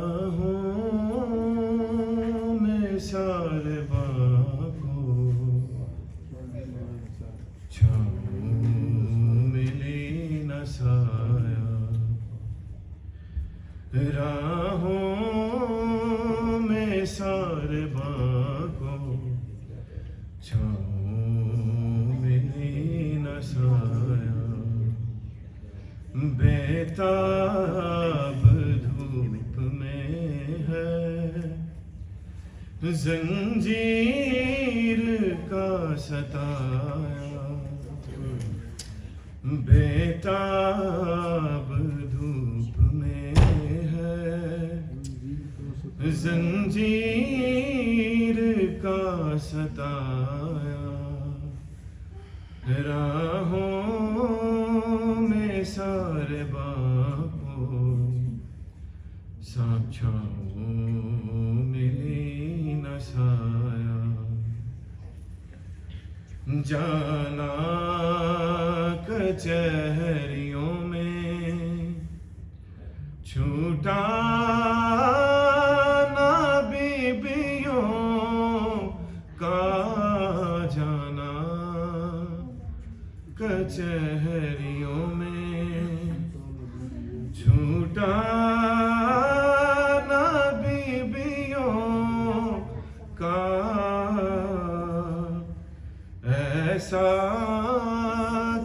राहों में सारे बागों छाँव मिली न साया। राहों में सारे बागों छाँव मिली न साया। बेताब धूप में है जंजीर का सताया। बेताब धूप में है जंजीर का सताया। राहों में सारे बागों साक्षाओं मिली न साया। जाना कचहरियों में छूटा ना बीबियों का जाना। कचहरियों में छूटा ना बीबियों का ऐसा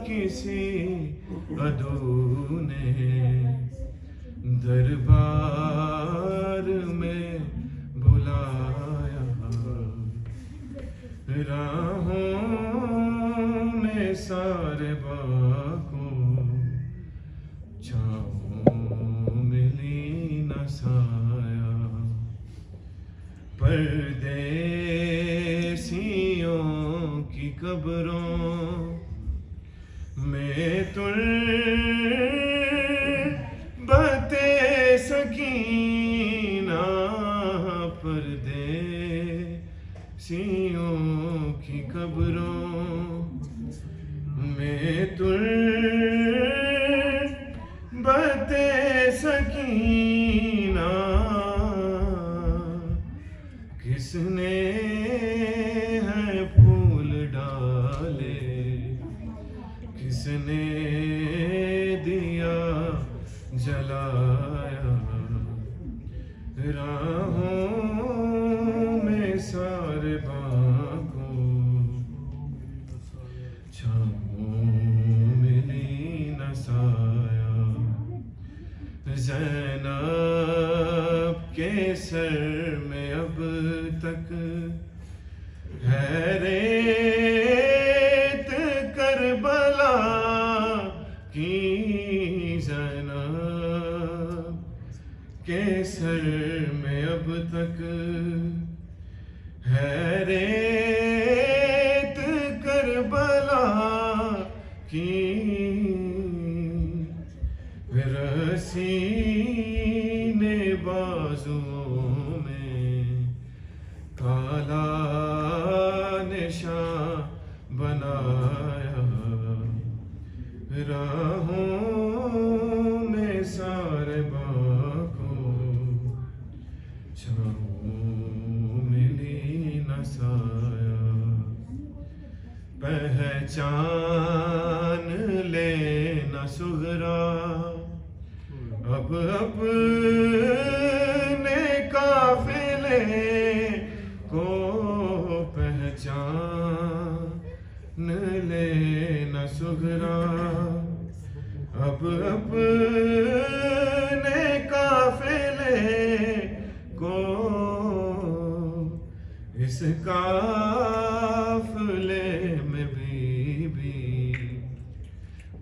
किसी अदू ने दरबार में बुलाया। राहों में सारे बागों छाँव मिली न साया। परदेसियों की कब्रों में तुर्बते सकीना। परदेसियों की कब्रों में तुर्बते सकीना। किसने है फूल डाले किसने दिया जलाया। राहों में सारे बागों छाँव मिली न साया। ज़ैनब के सर में अब तक है रेत करबला की। ज़ैनब के सर में अब तक है रेत करबला की। रसीने बाजुओं में काला निशान बनाया। राहों में सारे बागों छाँव मिली न साया। पहचान लेना सुगरा अब अपने काफिले को पहचान लेना सुगरा। अब अपने काफिले को इस काफिले में बीबी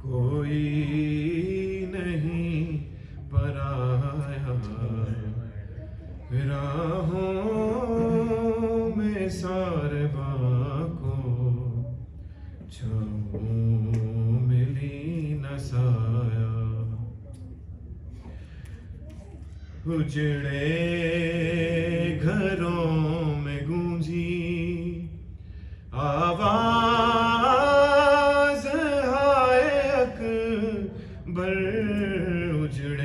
कोई नहीं पराया। राहों में सारे बागों छाँव मिली न साया। उजड़े घरों में गूंजी आवाज हाय अकबर। उजड़े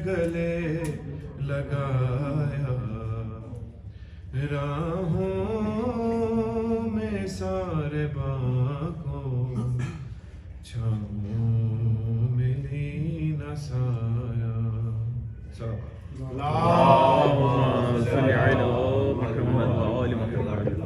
गले लगाया, राहों में सारे बागों छाँव मिली न साया। सब